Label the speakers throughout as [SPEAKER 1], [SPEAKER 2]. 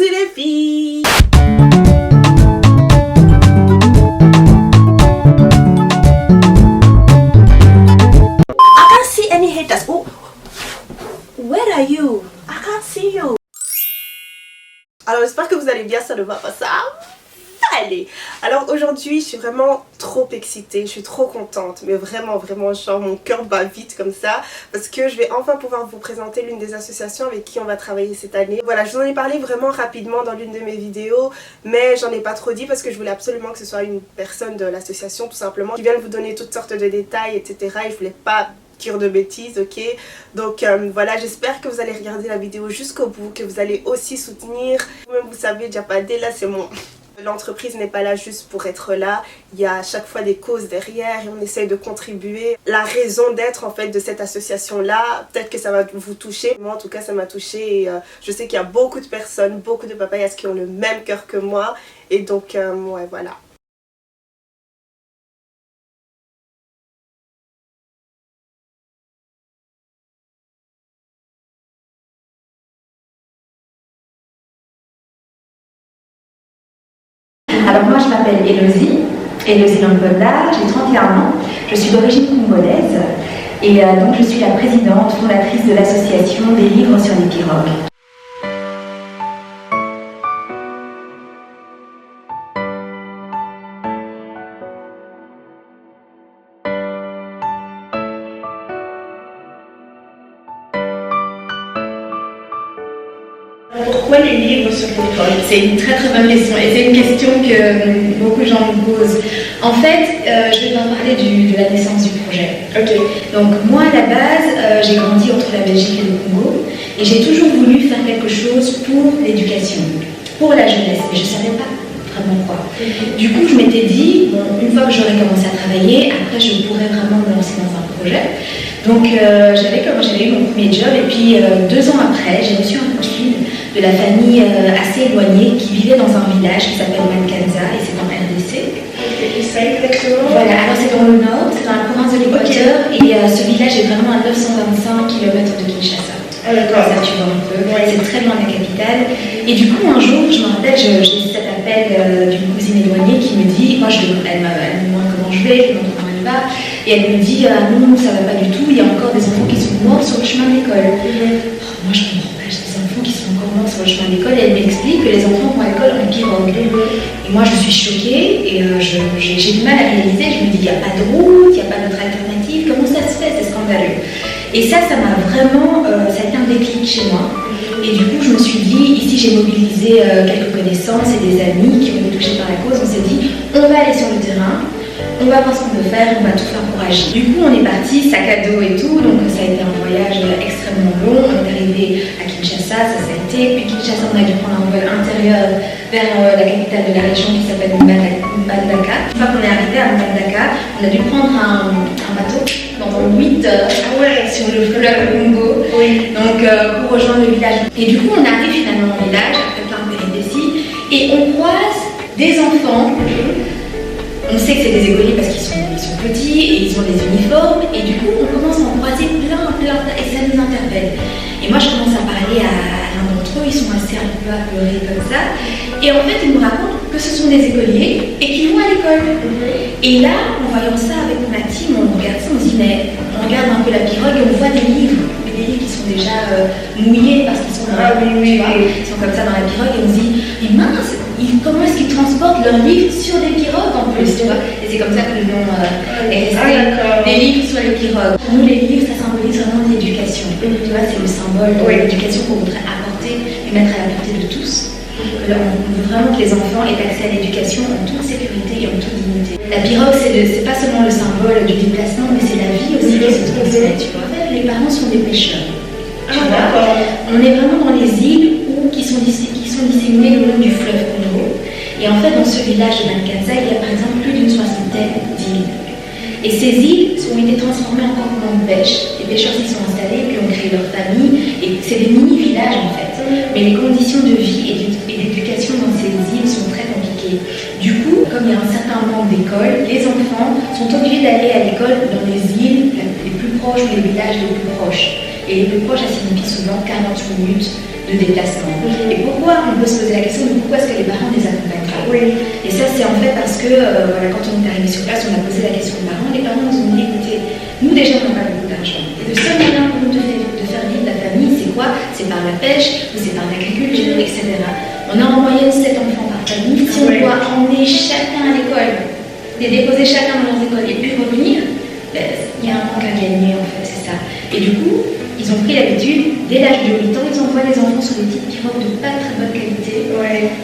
[SPEAKER 1] Aujourd'hui les filles, I can't see any haters. Oh, where are you? I can't see you. Alors j'espère que vous allez bien, ça ne va pas ça. Allez, alors aujourd'hui je suis vraiment trop excitée, je suis trop contente, mais vraiment genre mon cœur bat vite comme ça parce que je vais enfin pouvoir vous présenter l'une des associations avec qui on va travailler cette année. Voilà, je vous en ai parlé vraiment rapidement dans l'une de mes vidéos, mais j'en ai pas trop dit parce que je voulais absolument que ce soit une personne de l'association tout simplement qui vienne vous donner toutes sortes de détails, etc. Et je voulais pas dire de bêtises, ok? Donc voilà, j'espère que vous allez regarder la vidéo jusqu'au bout, que vous allez aussi soutenir. Vous-même vous savez, Diapadé là c'est mon... L'entreprise n'est pas là juste pour être là, il y a à chaque fois des causes derrière et on essaye de contribuer. La raison d'être en fait de cette association là, peut-être que ça va vous toucher, moi en tout cas ça m'a touché et je sais qu'il y a beaucoup de personnes, beaucoup de papayas qui ont le même cœur que moi et donc ouais voilà.
[SPEAKER 2] Alors moi je m'appelle Elodie Lambonda, j'ai 31 ans, je suis d'origine congolaise et donc je suis la présidente fondatrice de l'association des livres sur les pirogues.
[SPEAKER 3] Pourquoi les livres sur les pirogues? C'est une très bonne question et c'est une question que beaucoup de gens me posent. En fait, je vais vous parler de la naissance du projet.
[SPEAKER 1] Ok.
[SPEAKER 3] Donc moi à la base, j'ai grandi entre la Belgique et le Congo et j'ai toujours voulu faire quelque chose pour l'éducation, pour la jeunesse, mais je ne savais pas vraiment quoi. Du coup, je m'étais dit, bon, une fois que j'aurais commencé à travailler, après je pourrais vraiment me lancer dans un projet. Donc j'avais eu mon premier job et puis 2 ans après, j'ai reçu un coup de fil de la famille assez éloignée qui vivait dans un village qui s'appelle Mankanza et c'est en RDC.
[SPEAKER 1] Et ça exactement?
[SPEAKER 3] Voilà, alors c'est dans le nord, c'est dans la province de l'Équateur et ce village est vraiment à 925 km de Kinshasa.
[SPEAKER 1] Ah d'accord.
[SPEAKER 3] Ça tu vois un peu, c'est très loin de la capitale. Et du coup un jour, je me rappelle, j'ai cet appel d'une cousine éloignée qui me dit, moi elle me demande comment je vais, je me demande comment elle va, et elle me dit ah non ça va pas du tout, il y a encore des enfants qui sont morts sur le chemin de l'école. Moi je comprends pas, j'ai des enfants qui sont encore morts sur le chemin de l'école et elle m'explique que les enfants vont à l'école en pirogue. Et moi je suis choquée et j'ai du mal à réaliser, je me dis il n'y a pas de route, il n'y a pas d'autre alternative, comment ça se fait, c'est scandaleux. Et ça m'a vraiment, ça a été un déclic chez moi. Et du coup, je me suis dit, ici j'ai mobilisé quelques connaissances et des amis qui ont été touchés par la cause. On s'est dit, on va aller sur le terrain, on va voir ce qu'on peut faire, on va tout faire pour agir. Du coup, on est parti, sac à dos et tout, donc ça a été un voyage extrêmement long. On est arrivé à Kinshasa, ça a été. Puis Kinshasa, on a dû prendre un vol intérieur vers la capitale de la région qui s'appelle Mbandaka. Une fois qu'on est arrivé à Mbandaka, on a dû prendre un bateau pendant 8 heures sur le fleuve Congo, donc pour rejoindre le village. Et du coup, on arrive finalement au village après plein de péripéties et on croise des enfants. On sait que c'est des écoliers parce qu'ils sont petits et ils ont des uniformes et du coup, on commence à en croiser plein et ça nous interpelle. Et moi, je commence à parler à l'un d'entre eux, ils sont assez un peu apeurés comme ça. Et en fait, ils nous racontent que ce sont des écoliers et qu'ils vont à l'école. Et là, en voyant ça avec ma team, on regarde ça, on se dit, mais on regarde un peu la pirogue et on voit des livres. Mais des livres qui sont déjà mouillés parce qu'ils sont dans la pirogue, ils sont comme ça dans la pirogue et on se dit, mais mince, comment est-ce qu'ils transportent leurs livres sur des pirogues en plus, tu vois? Et c'est comme ça que le nom est resté. Les livres sur les pirogues. Pour nous, les livres, ça symbolise vraiment l'éducation. Tu vois, c'est le symbole de l'éducation qu'on voudrait apporter et mettre à la portée de tous. Là, on veut vraiment que les enfants aient accès à l'éducation en toute sécurité et en toute dignité. La pirogue, c'est pas seulement le symbole du déplacement, mais c'est la vie aussi qui se transmet. Tu vois, en fait, les parents sont des pêcheurs. Tu vois, on est vraiment dans les îles qui sont disséminées le long du fleuve Congo. Et en fait, dans ce village de Mankanza, il y a par exemple plus d'une 60aine d'îles. Et ces îles ont été transformées en campements de pêche. Les pêcheurs s'y sont installés, puis ont créé leur famille. Et c'est des mini-villages en fait. Mais les conditions de vie et d'éducation dans ces îles sont très compliquées. Du coup, comme il y a un certain nombre d'écoles, les enfants sont obligés d'aller à l'école dans les îles les plus proches ou les villages les plus proches. Et les plus proches, ça signifie souvent 40 minutes de déplacement. Et pourquoi on peut se poser la question de pourquoi est-ce que les parents ne les accompagnent pas? Et ça, c'est en fait parce que voilà, quand on est arrivé sur place, on a posé la question aux parents. Les parents nous ont dit écoutez, nous déjà, on n'a pas beaucoup d'argent. Et le seul moyen pour nous de faire vivre la famille, c'est quoi? C'est par la pêche, ou c'est par l'agriculture, etc. On a en moyenne 7 enfants par famille. Si on doit emmener chacun à l'école, les déposer chacun dans leurs écoles et puis revenir, il y a un manque à gagner en fait, c'est ça. Et du coup, ils ont pris l'habitude, dès l'âge de 8 ans, ils envoient les enfants sur des petites pirogues de pas très bonne qualité.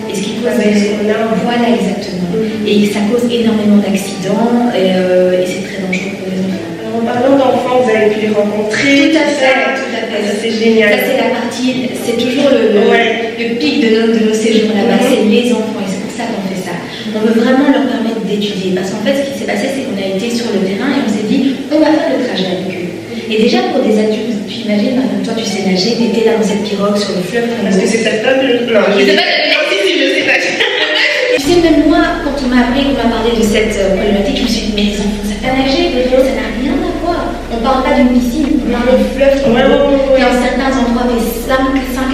[SPEAKER 3] Et ce qui cause voilà, exactement. Et ça cause énormément d'accidents et c'est très dangereux pour les enfants.
[SPEAKER 4] Alors, en parlant d'enfants, vous avez pu les rencontrer.
[SPEAKER 3] Tout à fait. Ça,
[SPEAKER 4] c'est génial.
[SPEAKER 3] Ça, c'est la partie, c'est toujours le pic de nos séjours là-bas, c'est les enfants. Et c'est pour ça qu'on fait ça. On veut vraiment leur permettre d'étudier. Parce qu'en fait, ce qui s'est passé, c'est qu'on a été sur le terrain et on s'est dit, on va faire le trajet avec eux. Et déjà pour des adultes, tu imagines, par exemple, toi tu sais nager, tu étais là dans cette pirogue sur le fleuve.
[SPEAKER 4] Parce que c'est cette table. Non, je sais pas. Je sais pas.
[SPEAKER 3] Tu sais, même moi, quand on m'a appris, qu'on m'a parlé de cette problématique, je me suis dit, mais les enfants, ça peut nager, ça n'a rien à voir. On ne parle pas d'une piscine, on parle de fleuve qui dans certains endroits fait 5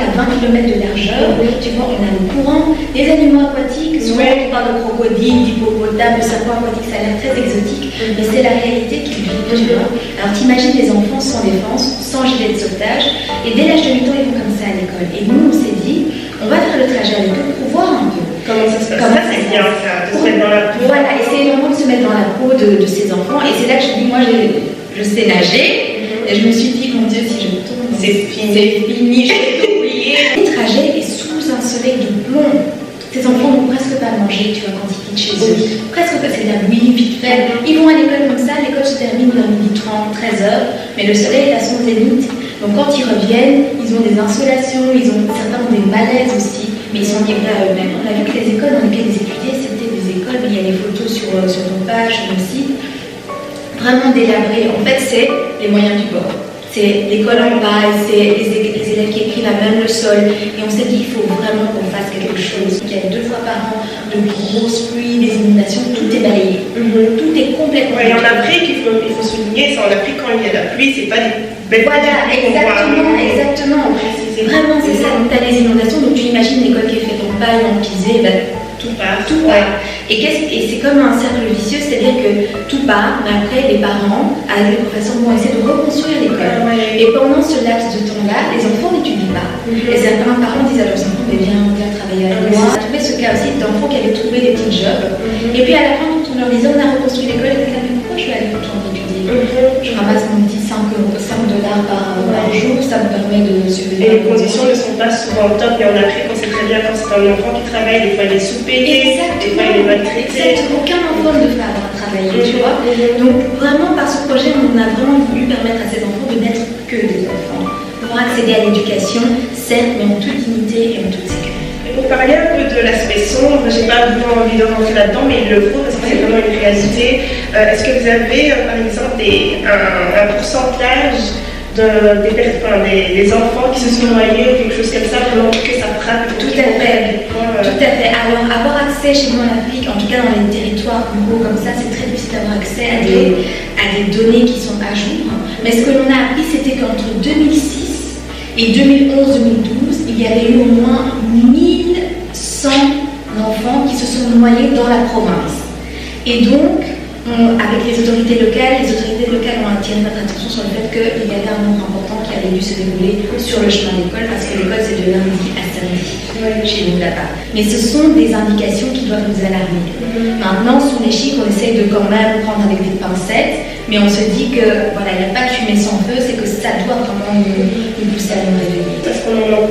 [SPEAKER 3] à 20 km de largeur. Tu vois, on a le courant, des animaux aquatiques, souvent on parle de crocodiles, d'hippopotames, de serpents aquatiques, ça a l'air très exotique, mais c'est la réalité qui vit, tu vois. Alors t'imagines les enfants sans défense, sans gilet de sauvetage, et dès l'âge de 8 ans, ils vont comme ça à l'école. Et nous, on s'est dit, on va faire le trajet avec eux pour voir un peu.
[SPEAKER 4] Comment ça se passe? Ça, c'est bien, ça, de se mettre dans la peau.
[SPEAKER 3] Voilà, essayer vraiment de se mettre dans la peau de ces enfants. Et c'est là que je dis, moi, je sais nager. Et je me suis dit, mon Dieu, si je tombe,
[SPEAKER 4] c'est fini,
[SPEAKER 3] je vais oublier. Le trajet est sous un soleil de plomb. Ces enfants n'ont presque pas mangé, tu vois, quand ils quittent chez eux. Presque pas, c'est la nuit, vite fait. Ils vont à l'école comme ça, l'école se termine vers 12h30, 13h, mais le soleil est à son zénith. Donc quand ils reviennent, ils ont des insolations, certains ont des malaises aussi, mais ils sont livrés à eux-mêmes. On a vu que les écoles dans lesquelles ils étudiaient, c'était des écoles, mais il y a des photos sur ton page, sur le site, vraiment délabrées. En fait, c'est les moyens du bord. C'est l'école en paille, c'est les élèves qui écrivent à même le sol. Et on s'est dit, il faut vraiment qu'on fasse quelque chose. Il y a 2 fois par an de grosses pluies, des inondations, tout est balayé. Tout est complètement.
[SPEAKER 4] Et en Afrique, il faut souligner, c'est en Afrique quand il y a la pluie, c'est pas des belles.
[SPEAKER 3] Voilà, exactement. Vraiment, c'est ça. Donc, tu as les inondations, donc tu imagines l'école qui est faite en paille, en pisé,
[SPEAKER 4] tout part.
[SPEAKER 3] Et c'est comme un cercle vicieux, c'est-à-dire que tout part, mais après les parents, avec les professeurs, vont essayer de reconstruire l'école. Et pendant ce laps de temps-là, les enfants n'étudient pas. Et certains parents disent à leurs enfants, mais viens travailler avec moi. On a trouvé ce cas aussi d'enfants qui avaient trouvé des petits jobs. Et puis à la fin, quand on leur disait, on a reconstruit l'école, ils disaient, mais pourquoi je vais aller retourner étudier? Je ramasse mon petit $5 par jour, ça me permet de subvenir.
[SPEAKER 4] Et les conditions ne sont pas souvent top. Et en Afrique, on sait très bien quand c'est un enfant qui travaille, des fois il est sous-payé, des fois il est maltraité.
[SPEAKER 3] Aucun enfant ne devrait avoir travaillé, tu vois. Donc vraiment, par ce projet, on a vraiment voulu permettre à ces enfants de n'être que des enfants. Pour accéder à l'éducation, certes, mais en toute dignité et en toute sécurité.
[SPEAKER 4] Pour parler un peu de l'aspect sombre, j'ai pas vraiment envie de rentrer là-dedans, mais il le faut parce que c'est vraiment une réalité. Est-ce que vous avez, par exemple, un pourcentage des enfants qui se sont noyés ou quelque chose comme ça, vraiment que ça frappe?
[SPEAKER 3] Tout à fait. Tout à fait. Alors, avoir accès chez nous en Afrique, en tout cas dans les territoires ruraux comme ça, c'est très difficile d'avoir accès à des données qui sont à jour. Mais ce que l'on a appris, c'était qu'entre 2006 et 2011-2012, il y avait eu au moins 1100 enfants qui se sont noyés dans la province. Et donc, avec les autorités locales ont attiré notre attention sur le fait qu'il y avait un nombre important qui avait dû se dérouler sur le chemin d'école, parce que l'école c'est de lundi à samedi chez nous là-bas. Mais ce sont des indications qui doivent nous alarmer. Maintenant, sous les chiffres, on essaye de quand même prendre avec des pincettes, mais on se dit que voilà, il n'y a pas de fumée sans feu, c'est que ça doit vraiment nous pousser à nous réveiller.
[SPEAKER 4] Parce qu'on n'en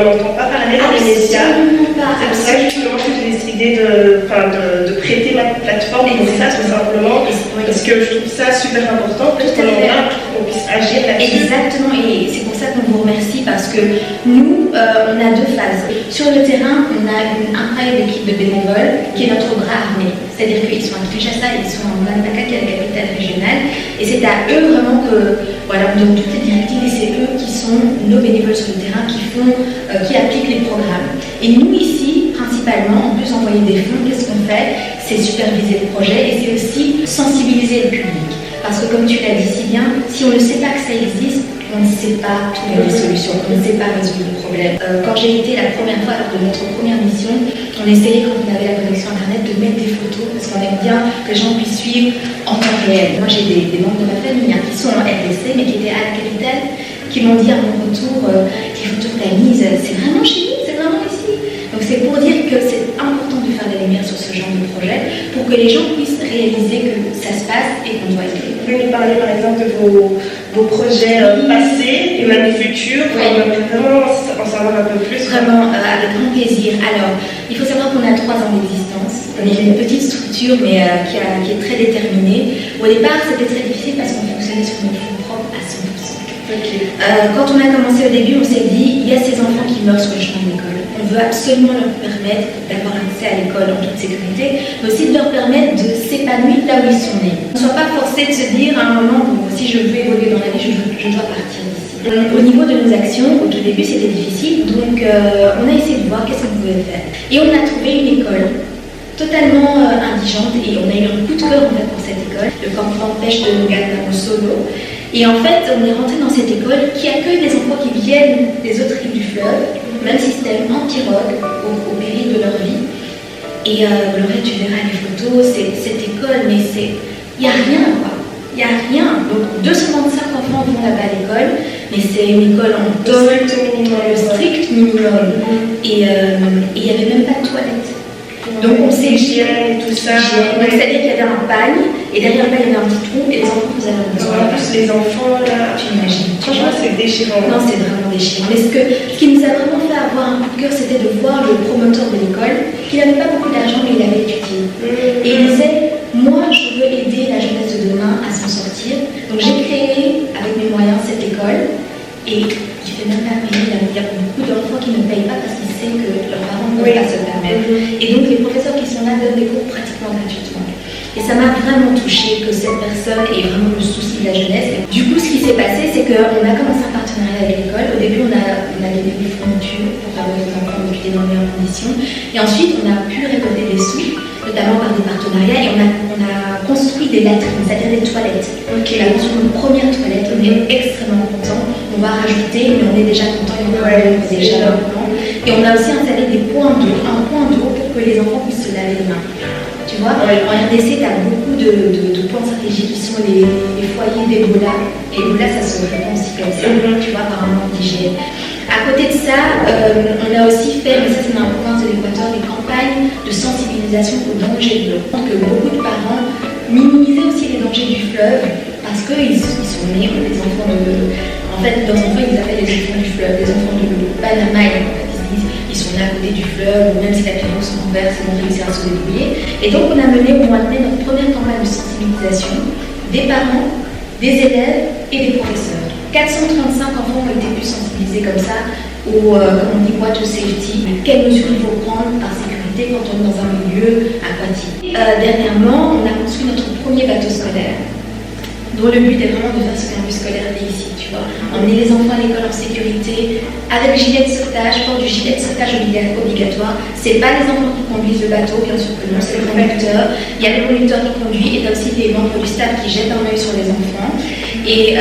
[SPEAKER 4] entend pas parler dans les médias. C'est pour ça que justement j'ai décidé de prêter ma plateforme pour ça, tout simplement, parce que je trouve ça super important pour qu'on puisse agir là-dessus.
[SPEAKER 3] Exactement, et c'est pour ça qu'on vous remercie, parce que nous, on a 2 phases. Sur le terrain, on a une incroyable équipe de bénévoles qui est notre bras armé. C'est-à-dire qu'ils sont à Kinshasa, ils sont en Mbandaka, qui est la capitale régionale, et c'est à eux vraiment que voilà, on donne toutes les directives, et c'est eux qui sont nos bénévoles sur le terrain, qui appliquent les programmes. Et nous ici, principalement, en plus d'envoyer des fonds, qu'est-ce qu'on fait? C'est superviser le projet et c'est aussi sensibiliser le public. Parce que comme tu l'as dit si bien, si on ne sait pas que ça existe, on ne sait pas trouver des solutions, on ne sait pas résoudre le problème. Quand j'ai été la première fois lors de notre première mission, on essayait quand on avait la connexion internet de mettre des photos parce qu'on aime bien que les gens puissent suivre en temps réel. Moi j'ai des membres de ma famille qui sont en RDC mais qui étaient à la capitale, qui m'ont dit à mon retour, les photos que tu as mises, c'est vraiment chez nous, c'est vraiment ici. Donc c'est pour dire que c'est important de faire la lumière sur ce genre de projet pour que les gens puissent réaliser que ça se passe et qu'on doit aider.
[SPEAKER 4] Vous pouvez nous parler par exemple de vos projets passés et même futurs,
[SPEAKER 3] Oui.
[SPEAKER 4] On aimerait vraiment en savoir un peu plus.
[SPEAKER 3] Vraiment, avec grand plaisir. Alors, il faut savoir qu'on a 3 ans d'existence. On est une petite structure, mais qui est très déterminée. Au départ, c'était très difficile parce qu'on fonctionnait sur nos fonds propres à 100%. Quand on a commencé au début, on s'est dit, il y a ces enfants qui meurent sur le chemin de l'école. On veut absolument leur permettre d'avoir accès à l'école en toute sécurité, mais aussi de leur permettre de s'épanouir là où ils sont nés. On ne soit pas forcé de se dire à un moment, bon, si je veux évoluer dans la vie, je dois partir d'ici. Au niveau de nos actions, au tout début, c'était difficile, donc on a essayé de voir qu'est-ce qu'on pouvait faire. Et on a trouvé une école totalement indigente et on a eu un coup de cœur en fait pour cette école, le campement de pêche de Nogada Solo. Et en fait, on est rentré dans cette école qui accueille des enfants qui viennent des autres rives du fleuve, même système en pirogue, au péril de leur vie. Et Gloria, tu verras les photos, cette école, mais il n'y a rien, quoi. Il n'y a rien. Donc 225 enfants vont là-bas à l'école, mais c'est une école en dehors, le strict minimum. Et il n'y avait même pas de toilette. Donc on s'est
[SPEAKER 4] hygiène, tout ça.
[SPEAKER 3] Donc c'est-à-dire qu'il y avait un pagne, et derrière le pagne il y avait un petit trou, et les enfants vous avez besoin.
[SPEAKER 4] En plus les enfants là,
[SPEAKER 3] Tu imagines.
[SPEAKER 4] franchement c'est déchirant.
[SPEAKER 3] Non, c'est vraiment déchirant. Mais ce qui nous a vraiment fait avoir un coup de cœur, c'était de voir le promoteur de l'école, qui n'avait pas beaucoup d'argent, mais il avait étudié. Et il disait, moi je veux aider la jeunesse de demain à s'en sortir. Donc j'ai créé avec mes moyens cette école, et je ne fais même pas payer. Il y a beaucoup d'enfants qui ne payent pas parce qu'ils savent que leurs parents ne peuvent pas se permettre. Et donc les professeurs qui sont là donnent des cours pratiquement gratuitement. Et ça m'a vraiment touchée que cette personne ait vraiment le souci de la jeunesse. Du coup, ce qui s'est passé, c'est qu'on a commencé un partenariat avec l'école. Au début, on a donné des fournitures pour faire les enfants étudier dans de meilleures conditions. Et ensuite, on a pu récolter des sous, notamment par des partenariats, et on a construit des latrines, c'est-à-dire des toilettes. On a construit une première toilette, on est extrêmement content. On va rajouter, mais on est déjà content et on est déjà maintenant. Et on a aussi installé des points d'eau, un point d'eau pour que les enfants puissent se laver les mains. Tu vois, en RDC, tu as beaucoup de points stratégiques qui sont les foyers d'Ebola. Et Ebola, ça se répand aussi comme ça, tu vois, par un manque d'hygiène. À côté de ça, on a aussi fait, mais ça c'est dans la province de l'Équateur, des campagnes de sensibilisation aux dangers de l'eau. Que beaucoup de parents minimisaient aussi les dangers du fleuve parce qu'ils sont nés, les enfants de... En fait, leurs enfants, ils appellent les enfants du fleuve, les enfants de Panama, ils sont nés à côté du fleuve, ou même si la pirogue se renverse, ils vont réussir à se débrouiller. Et donc, on a mené au mois de mai notre première campagne de sensibilisation des parents, des élèves et des professeurs. 435 enfants ont été plus sensibilisés comme ça au, comme on dit, water safety. Quelles mesures il faut prendre par sécurité quand on est dans un milieu aquatique. Dernièrement, on a construit notre premier bateau scolaire, dont le but est vraiment de faire ce campus scolaire ici, tu vois. Emmener les enfants à l'école en sécurité, avec gilet de sauvetage, port du gilet de sauvetage obligatoire. C'est pas les enfants qui conduisent le bateau, bien sûr que non, c'est le conducteur. Il y a le conducteur qui conduit et aussi les membres du staff qui jettent un œil sur les enfants. Et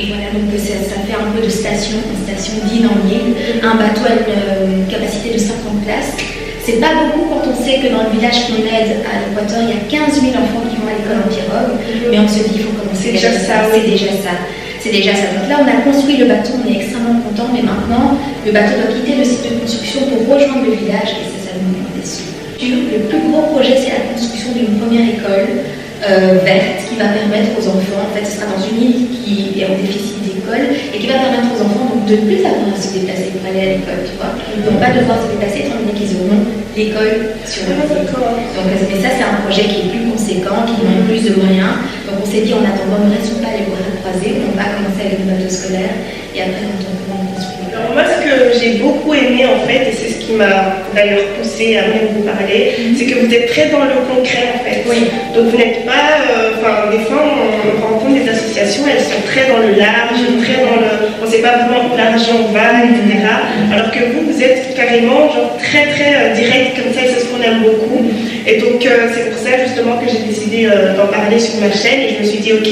[SPEAKER 3] voilà, donc ça fait un peu de station, une station d'île en île. Un bateau a une capacité de 50 places. C'est pas beaucoup quand on sait que dans le village qu'on aide à l'Équateur, il y a 15 000 enfants qui vont à l'école en pirogue, mais on se dit il faut commencer.
[SPEAKER 4] C'est déjà ça.
[SPEAKER 3] C'est déjà ça. C'est déjà ça. Donc là, on a construit le bateau, on est extrêmement content, mais maintenant, le bateau doit quitter le site de construction pour rejoindre le village et ça nous demande des sous. Le plus gros projet, c'est la construction d'une première école verte qui va permettre aux enfants, en fait, ce sera dans une île qui est en déficit d'école et qui va permettre aux enfants donc, de ne plus avoir à se déplacer pour aller à l'école, tu vois. Ils ne vont pas devoir se déplacer étant donné qu'ils auront l'école sur leur île. Donc, mais ça, c'est un projet qui est plus conséquent, qui demande plus de moyens. Donc, on s'est dit, en attendant, ne restons pas les bras croisés, on va commencer avec le bateau scolaire et après, quand on pourra construire
[SPEAKER 4] Alors moi, ce que j'ai beaucoup aimé en fait, et c'est ce qui m'a d'ailleurs poussé à venir vous parler, c'est que vous êtes très dans le concret en fait.
[SPEAKER 3] Oui.
[SPEAKER 4] Donc vous n'êtes pas, des fois on rencontre des associations, elles sont très dans le large, très dans le, on ne sait pas vraiment où l'argent va, etc. Alors que vous êtes carrément genre très direct comme ça, et c'est ce qu'on aime beaucoup. Et donc c'est pour ça justement que j'ai décidé d'en parler sur ma chaîne, et je me suis dit ok,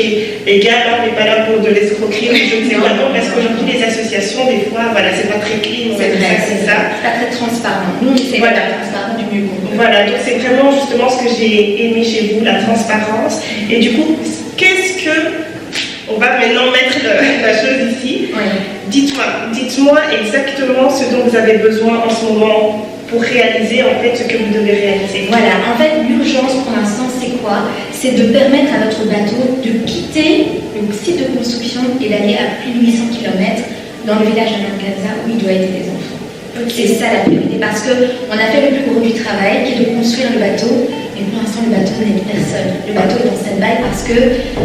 [SPEAKER 4] les gars, là on n'est pas là pour de l'escroquerie ou je ne sais pas, non, parce qu'aujourd'hui les associations, des fois, voilà, c'est pas très clean,
[SPEAKER 3] C'est vrai,
[SPEAKER 4] c'est ça.
[SPEAKER 3] pas très transparent. Nous, on essaie
[SPEAKER 4] Voilà.
[SPEAKER 3] d'être transparent du mieux qu'on peut.
[SPEAKER 4] Voilà, donc c'est vraiment justement ce que j'ai aimé chez vous, la transparence. Et du coup, qu'est-ce que... On va maintenant mettre la chose ici.
[SPEAKER 3] Oui.
[SPEAKER 4] Dites-moi exactement ce dont vous avez besoin en ce moment pour réaliser en fait ce que vous devez réaliser.
[SPEAKER 3] Voilà, en fait, l'urgence pour l'instant, c'est quoi? C'est de permettre à notre bateau de quitter le site de construction et d'aller à plus de 800 km dans le village de Nangaza où il doit aider les enfants. C'est ça la priorité, parce qu'on a fait le plus gros du travail qui est de construire le bateau, mais pour l'instant le bateau n'aide personne. Le bateau est en stand-by parce que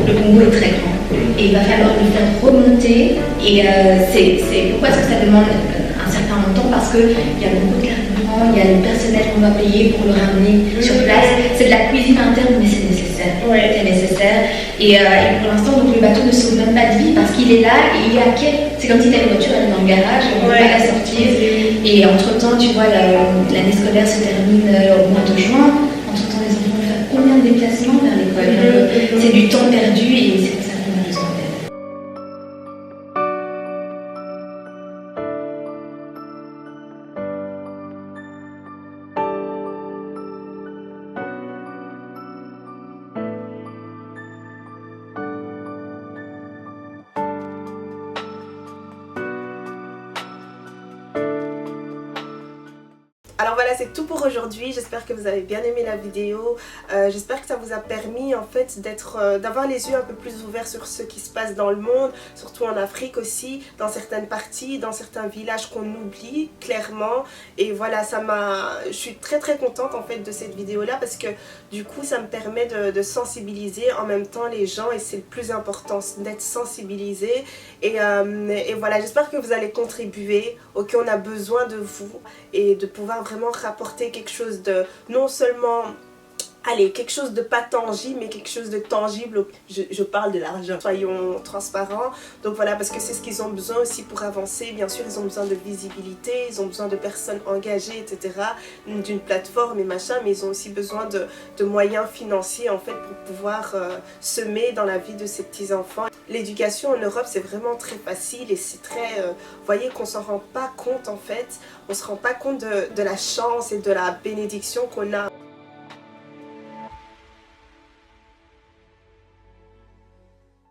[SPEAKER 3] le Congo est très grand et il va falloir le faire remonter. Et c'est pourquoi est-ce que ça demande un certain montant? Parce qu'il y a beaucoup de carburant, il y a le personnel qu'on va payer pour le ramener sur place. C'est de la cuisine interne, mais c'est nécessaire.
[SPEAKER 4] Ouais.
[SPEAKER 3] C'est nécessaire. Et pour l'instant, donc, le bateau ne sauve même pas de vie parce qu'il est là et il est à quai. C'est comme si ta voiture elle est dans le garage et on ne peut pas la sortir. Et entre-temps, tu vois, l'année scolaire se termine au mois de juin. Entre-temps, les enfants vont faire combien de déplacements vers l'école? C'est du temps perdu et c'est pour ça qu'on a besoin d'aide.
[SPEAKER 1] Alors voilà, c'est tout pour aujourd'hui. J'espère que vous avez bien aimé la vidéo. J'espère que ça vous a permis en fait d'avoir les yeux un peu plus ouverts sur ce qui se passe dans le monde, surtout en Afrique aussi, dans certaines parties, dans certains villages qu'on oublie clairement. Et voilà, je suis très contente en fait de cette vidéo là parce que du coup ça me permet de sensibiliser en même temps les gens, et c'est le plus important, d'être sensibilisé. Et voilà, j'espère que vous allez contribuer, ok, on a besoin de vous et de pouvoir vraiment rapporter quelque chose de non seulement, allez, quelque chose de pas tangible mais quelque chose de tangible. Je parle de l'argent, soyons transparents. Donc voilà, parce que c'est ce qu'ils ont besoin aussi pour avancer. Bien sûr, ils ont besoin de visibilité, ils ont besoin de personnes engagées, etc., d'une plateforme et machin, mais ils ont aussi besoin de moyens financiers en fait pour pouvoir semer dans la vie de ces petits enfants. L'éducation en Europe, c'est vraiment très facile et c'est très, vous voyez qu'on s'en rend pas compte en fait. On se rend pas compte de la chance et de la bénédiction qu'on a.